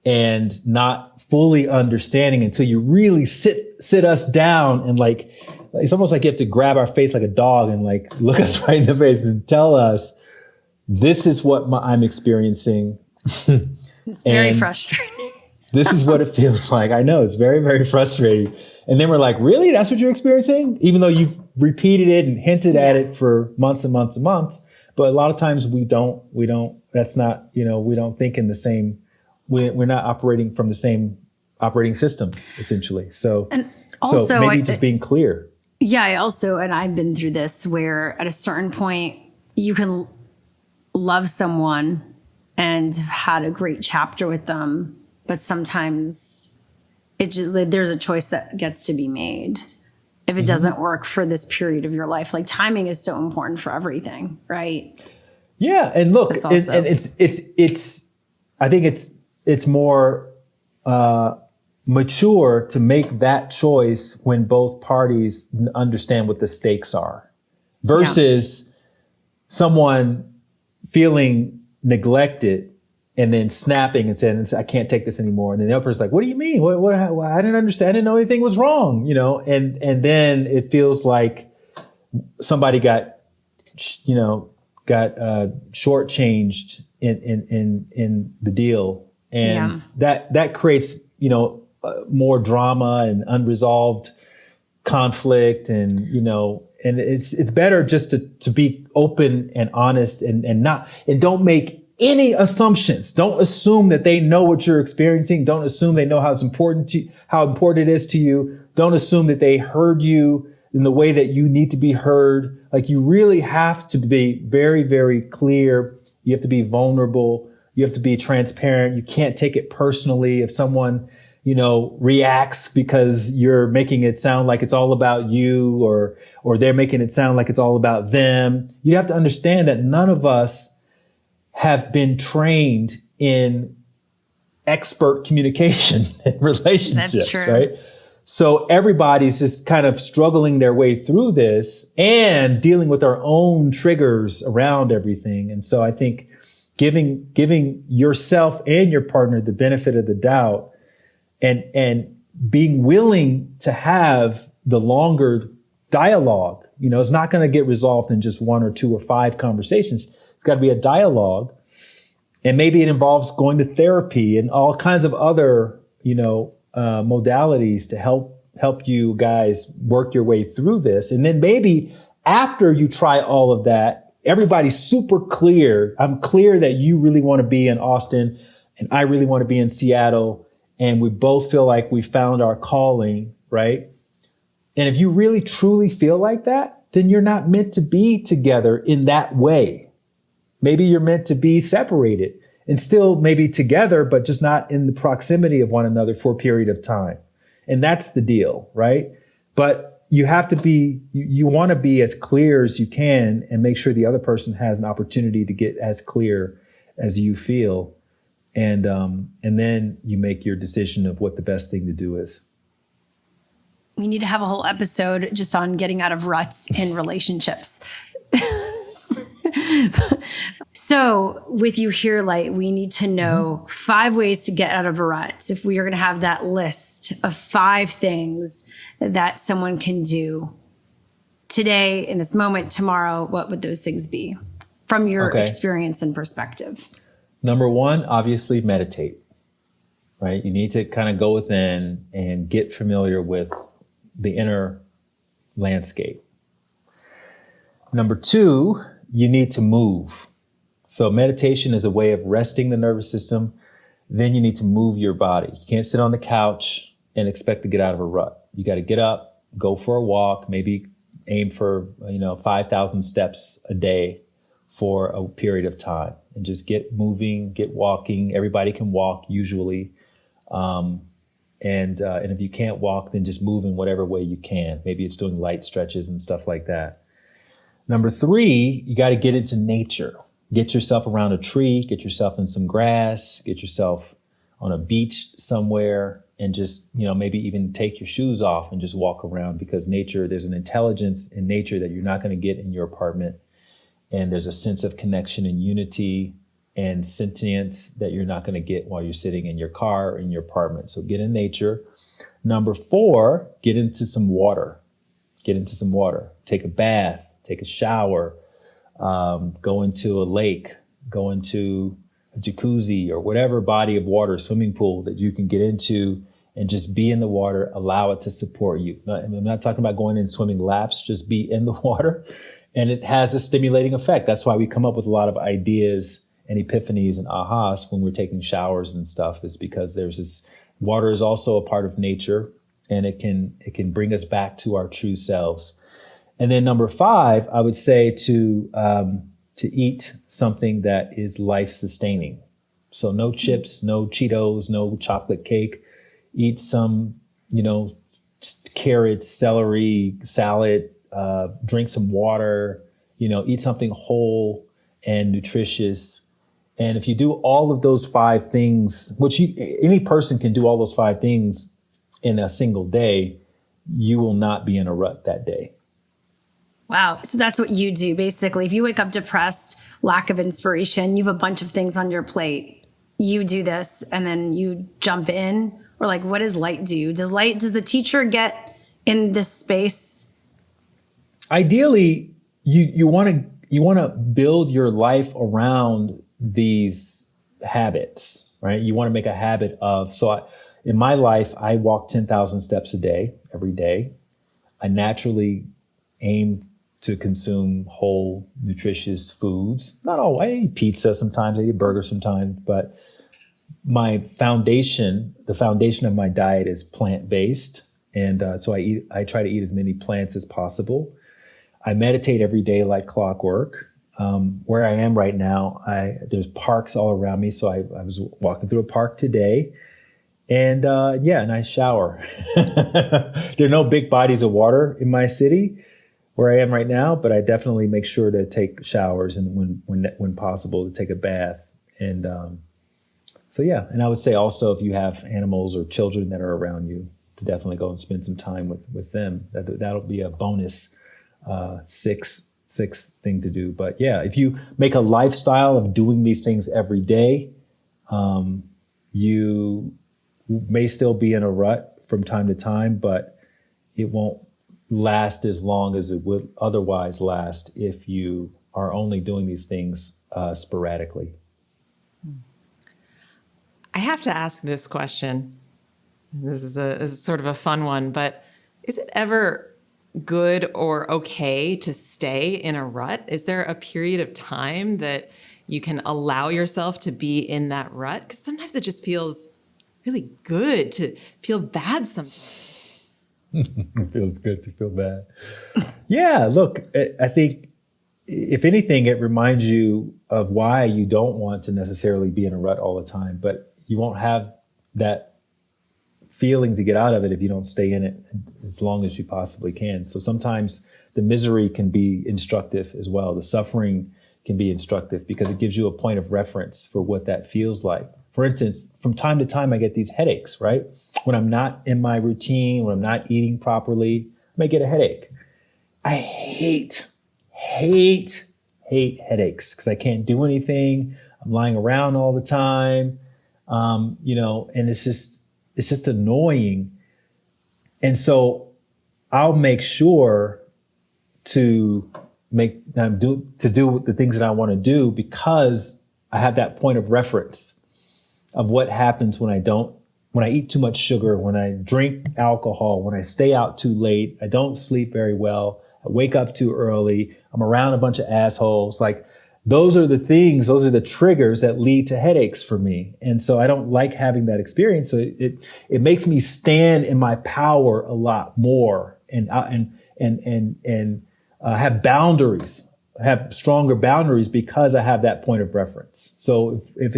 and not fully understanding until you really sit us down and, like, it's almost like you have to grab our face like a dog and, like, look us right in the face and tell us, this is what I'm experiencing. It's very frustrating. This is what it feels like. I know, it's very, very frustrating. And then we're like, really? That's what you're experiencing? Even though you've repeated it and hinted at it for months and months and months. But a lot of times we don't, that's not, you know, we don't think in the same, we're not operating from the same operating system, essentially. So, and also, so maybe just being clear. Yeah, and I've been through this, where at a certain point you can love someone and have had a great chapter with them, but sometimes It just like, there's a choice that gets to be made if it doesn't work for this period of your life. Like timing is so important for everything, right? Yeah, and look, It's also- it's I think it's more mature to make that choice when both parties understand what the stakes are, versus someone feeling neglected and then snapping and saying, "I can't take this anymore." And then the other person's like, "What do you mean? What? I didn't understand. I didn't know anything was wrong." You know, and then it feels like somebody got shortchanged in the deal, and that creates more drama and unresolved conflict, and and it's better just to be open and honest and don't make any assumptions. Don't assume that they know what you're experiencing. Don't assume they know how important it is to you. Don't assume that they heard you in the way that you need to be heard. Like, you really have to be very, very clear. You have to be vulnerable. You have to be transparent. You can't take it personally if someone, reacts because you're making it sound like it's all about you, or they're making it sound like it's all about them. You have to understand that none of us have been trained in expert communication and relationships. That's true. Right? So everybody's just kind of struggling their way through this and dealing with our own triggers around everything. And so I think giving yourself and your partner the benefit of the doubt and being willing to have the longer dialogue, it's not going to get resolved in just 1 or 2 or 5 conversations. It's got to be a dialogue. And maybe it involves going to therapy and all kinds of other, modalities to help you guys work your way through this. And then maybe after you try all of that, everybody's super clear. I'm clear that you really want to be in Austin and I really want to be in Seattle. And we both feel like we found our calling, right? And if you really truly feel like that, then you're not meant to be together in that way. Maybe you're meant to be separated and still maybe together, but just not in the proximity of one another for a period of time. And that's the deal, right? But you have to be, you want to be as clear as you can and make sure the other person has an opportunity to get as clear as you feel. And then you make your decision of what the best thing to do is. We need to have a whole episode just on getting out of ruts in relationships. So with you here, Light, we need to know 5 ways to get out of a rut. If we are going to have that list of 5 things that someone can do today, in this moment, tomorrow, what would those things be from your experience and perspective? Number 1, obviously meditate, right? You need to kind of go within and get familiar with the inner landscape. Number 2, you need to move. So meditation is a way of resting the nervous system. Then you need to move your body. You can't sit on the couch and expect to get out of a rut. You got to get up, go for a walk, maybe aim for, 5,000 steps a day for a period of time, and just get moving, get walking. Everybody can walk usually. And if you can't walk, then just move in whatever way you can. Maybe it's doing light stretches and stuff like that. Number 3, you got to get into nature. Get yourself around a tree, get yourself in some grass, get yourself on a beach somewhere, and just, maybe even take your shoes off and just walk around, because nature, there's an intelligence in nature that you're not going to get in your apartment. And there's a sense of connection and unity and sentience that you're not going to get while you're sitting in your car or in your apartment. So get in nature. Number 4, get into some water. Get into some water. Take a bath, take a shower, go into a lake, go into a jacuzzi or whatever body of water, swimming pool that you can get into, and just be in the water, allow it to support you. I'm not talking about going in swimming laps, just be in the water. And it has a stimulating effect. That's why we come up with a lot of ideas and epiphanies and ahas when we're taking showers and stuff, is because there's this, water is also a part of nature, and it can bring us back to our true selves. And then number 5, I would say to eat something that is life sustaining. So no chips, no Cheetos, no chocolate cake. eat some, carrots, celery, salad, drink some water, eat something whole and nutritious. And if you do all of those 5 things, which any person can do all those 5 things in a single day, you will not be in a rut that day. Wow. So that's what you do. Basically, if you wake up depressed, lack of inspiration, you have a bunch of things on your plate, you do this and then you jump in. Or like, what does Light do? Does the teacher get in this space? Ideally, you want to build your life around these habits, right? You want to make a habit of, in my life, I walk 10,000 steps a day, every day. I naturally aim to consume whole, nutritious foods. Not all, I eat pizza sometimes, I eat burger sometimes, but the foundation of my diet is plant-based. And so I try to eat as many plants as possible. I meditate every day like clockwork. Where I am right now, there's parks all around me. So I was walking through a park today, and and I shower. There are no big bodies of water in my city where I am right now, but I definitely make sure to take showers and when possible to take a bath. And and I would say also if you have animals or children that are around you, to definitely go and spend some time with them. That'll be a bonus sixth thing to do. But yeah, if you make a lifestyle of doing these things every day, you may still be in a rut from time to time, but it won't last as long as it would otherwise last if you are only doing these things sporadically. I have to ask this question. This is sort of a fun one, but is it ever good or okay to stay in a rut? Is there a period of time that you can allow yourself to be in that rut? Because sometimes it just feels really good to feel bad sometimes. It feels good to feel bad. Yeah, look, I think if anything, it reminds you of why you don't want to necessarily be in a rut all the time, but you won't have that feeling to get out of it if you don't stay in it as long as you possibly can. So sometimes the misery can be instructive as well. The suffering can be instructive because it gives you a point of reference for what that feels like. For instance, from time to time, I get these headaches, right? When I'm not in my routine, when I'm not eating properly, I may get a headache. I hate headaches because I can't do anything. I'm lying around all the time, and it's just annoying. And so I'll make sure to do the things that I want to do because I have that point of reference of what happens when I eat too much sugar, when I drink alcohol, when I stay out too late, I don't sleep very well, I wake up too early, I'm around a bunch of assholes. Like those are the triggers that lead to headaches for me. And so I don't like having that experience. So it makes me stand in my power a lot more and have boundaries, have stronger boundaries because I have that point of reference. So if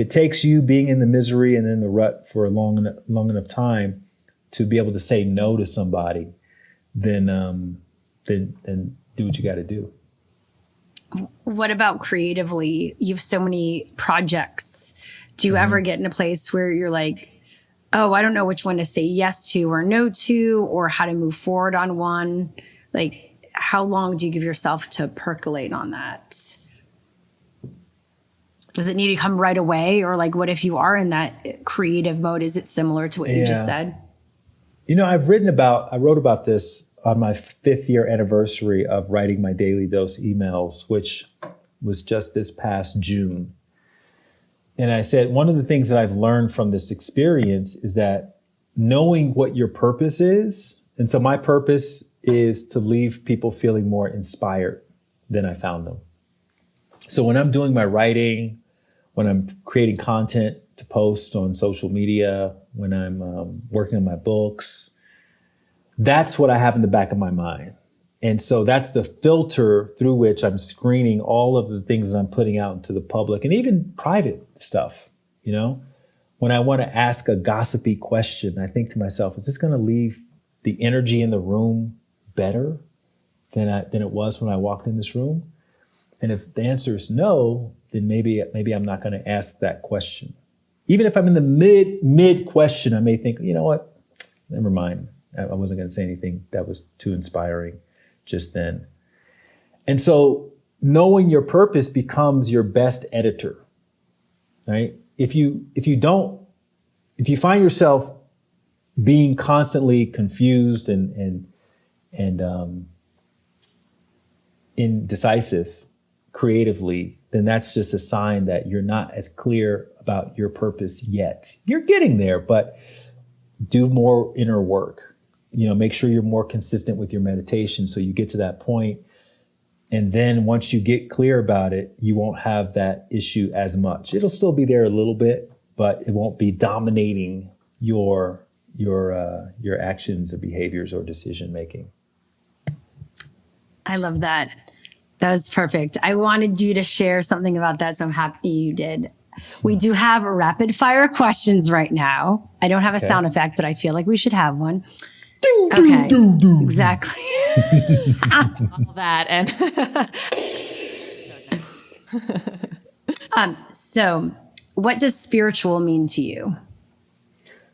it takes you being in the misery and in the rut for a long enough time to be able to say no to somebody, then do what you got to do. What about creatively? You have so many projects. Do you ever get in a place where you're like, oh, I don't know which one to say yes to or no to, or how to move forward on one? Like, how long do you give yourself to percolate on that? Does it need to come right away? Or like, what if you are in that creative mode? Is it similar to what you just said? I wrote about this on my 5th year anniversary of writing my Daily Dose emails, which was just this past June. And I said, one of the things that I've learned from this experience is that knowing what your purpose is. And so my purpose is to leave people feeling more inspired than I found them. So when I'm doing my writing, when I'm creating content to post on social media, when I'm working on my books, that's what I have in the back of my mind. And so that's the filter through which I'm screening all of the things that I'm putting out into the public and even private stuff, when I want to ask a gossipy question, I think to myself, is this going to leave the energy in the room better than it was when I walked in this room? And if the answer is no, then maybe I'm not going to ask that question. Even if I'm in the mid question, I may think, you know what? Never mind. I wasn't going to say anything that was too inspiring just then. And so knowing your purpose becomes your best editor, right? If you find yourself being constantly confused and indecisive creatively, then that's just a sign that you're not as clear about your purpose yet. You're getting there, but do more inner work. Make sure you're more consistent with your meditation so you get to that point. And then once you get clear about it, you won't have that issue as much. It'll still be there a little bit, but it won't be dominating your actions or behaviors or decision making. I love that. That was perfect. I wanted you to share something about that, so I'm happy you did. We do have rapid fire questions right now. I don't have a sound effect, but I feel like we should have one. Okay, exactly. All that and so what does spiritual mean to you?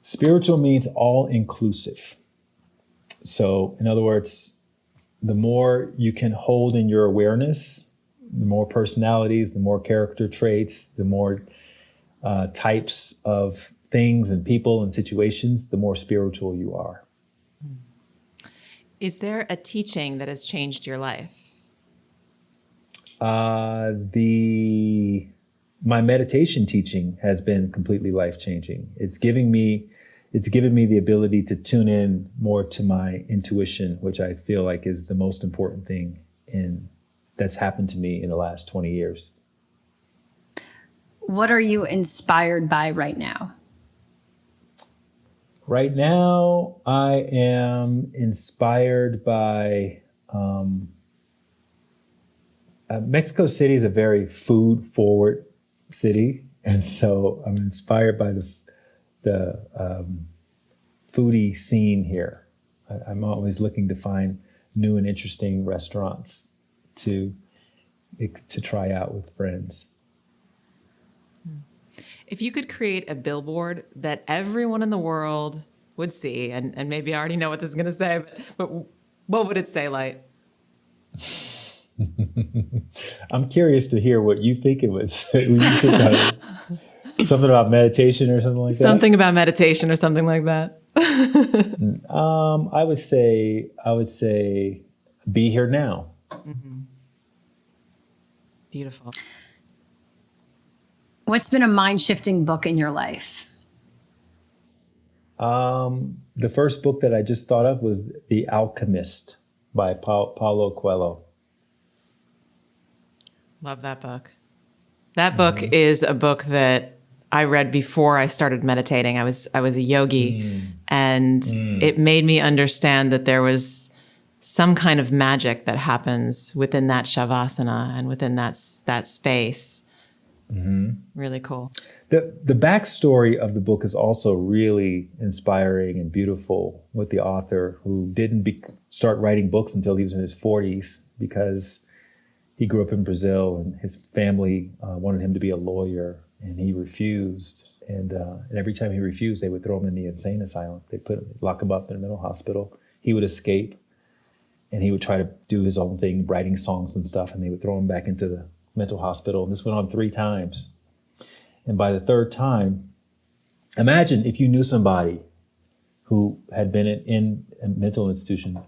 Spiritual means all inclusive. So in other words, the more you can hold in your awareness, the more personalities, the more character traits, the more types of things and people and situations, the more spiritual you are. Is there a teaching that has changed your life? My meditation teaching has been completely life-changing. It's given me the ability to tune in more to my intuition, which I feel like is the most important thing that's happened to me in the last 20 years. What are you inspired by right now? Right now, I am inspired by Mexico City is a very food-forward city, and so I'm inspired by the foodie scene here. I'm always looking to find new and interesting restaurants to try out with friends. If you could create a billboard that everyone in the world would see, and maybe I already know what this is going to say, but what would it say, Light? I'm curious to hear what you think it would say. When you think about it. Something about meditation or something like that? Something about meditation or something like that. I would say, be here now. Mm-hmm. Beautiful. What's been a mind-shifting book in your life? The first book that I just thought of was The Alchemist by Paulo Coelho. Love that book. That book is a book that I read before I started meditating. I was a yogi, and it made me understand that there was some kind of magic that happens within that shavasana and within that space. Mm-hmm. Really cool. The backstory of the book is also really inspiring and beautiful, with the author who didn't start writing books until he was in his 40s because he grew up in Brazil and his family wanted him to be a lawyer, and he refused. And every time he refused, they would throw him in the insane asylum. They'd lock him up in a mental hospital. He would escape, and he would try to do his own thing, writing songs and stuff, and they would throw him back into the mental hospital. And this went on 3 times. And by the 3rd time, imagine if you knew somebody who had been in a mental institution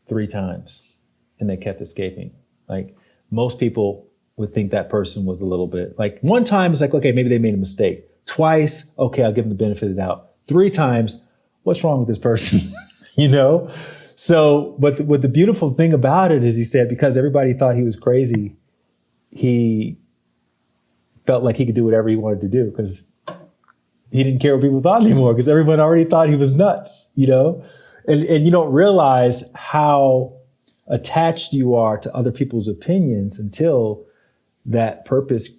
3 times and they kept escaping. Like, most people would think that person was a little bit like, 1 time it's like, okay, maybe they made a mistake. Twice, okay, I'll give them the benefit of the doubt. 3 times, what's wrong with this person? So, but what the beautiful thing about it is, he said, because everybody thought he was crazy, he felt like he could do whatever he wanted to do because he didn't care what people thought anymore, because everyone already thought he was nuts, And you don't realize how attached you are to other people's opinions until that purpose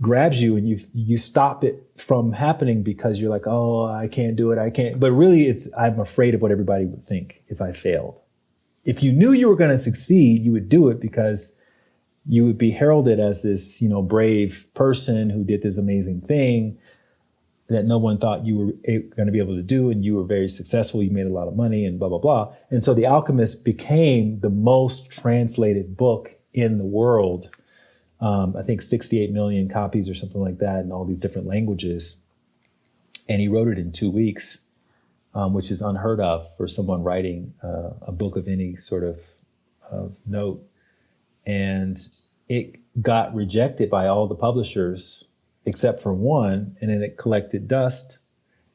grabs you and you stop it from happening because you're like, oh, I can't do it. I can't. But really I'm afraid of what everybody would think if I failed. If you knew you were going to succeed, you would do it because you would be heralded as this, brave person who did this amazing thing that no one thought you were going to be able to do. And you were very successful. You made a lot of money and blah, blah, blah. And so The Alchemist became the most translated book in the world. I think 68 million copies or something like that in all these different languages. And he wrote it in 2 weeks, which is unheard of for someone writing a book of any sort of note. And it got rejected by all the publishers except for one, and then it collected dust.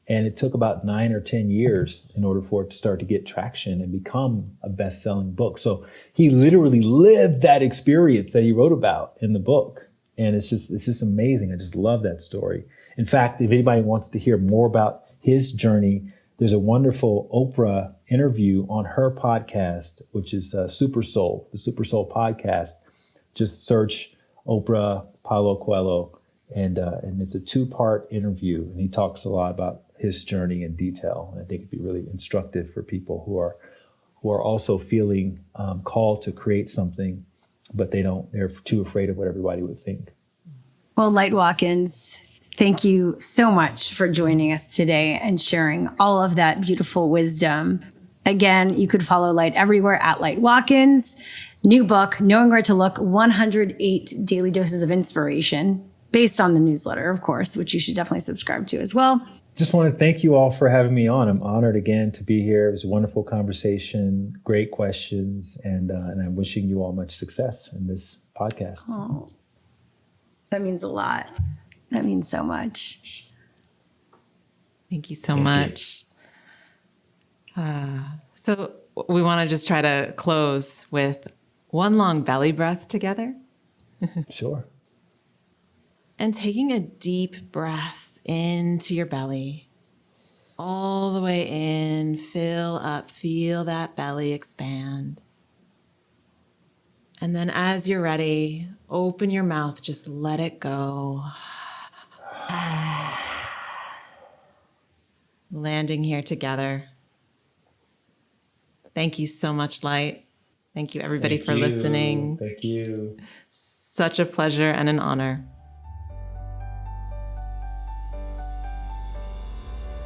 And it took about 9 or 10 years in order for it to start to get traction and become a best-selling book. So he literally lived that experience that he wrote about in the book. And it's just amazing. I just love that story. In fact, if anybody wants to hear more about his journey, there's a wonderful Oprah interview on her podcast, which is Super Soul, the Super Soul podcast. Just search Oprah Paulo Coelho, and it's a 2-part interview. And he talks a lot about his journey in detail. And I think it'd be really instructive for people who are also feeling called to create something, but they're too afraid of what everybody would think. Well, Light Watkins, thank you so much for joining us today and sharing all of that beautiful wisdom. Again, you could follow Light everywhere at Light Watkins. New book, Knowing Where to Look, 108 Daily Doses of Inspiration, based on the newsletter, of course, which you should definitely subscribe to as well. Just want to thank you all for having me on. I'm honored again to be here. It was a wonderful conversation, great questions, and I'm wishing you all much success in this podcast. Oh, that means a lot. That means so much. Thank you so much. So we want to just try to close with one long belly breath together. Sure. And taking a deep breath into your belly, all the way in, fill up, feel that belly expand. And then as you're ready, open your mouth, just let it go. Landing here together. Thank you so much, Light. Thank you, everybody, for listening. Thank you. Such a pleasure and an honor.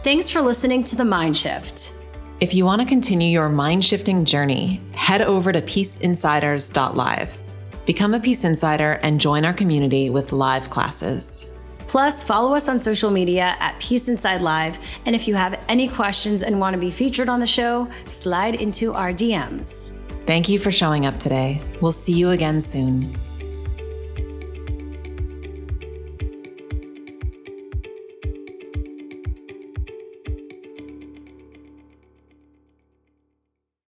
Thanks for listening to The Mindshift. If you want to continue your mind-shifting journey, head over to peaceinside.live. Become a Peace Insider and join our community with live classes. Plus, follow us on social media at Peace Inside Live. And if you have any questions and want to be featured on the show, slide into our DMs. Thank you for showing up today. We'll see you again soon.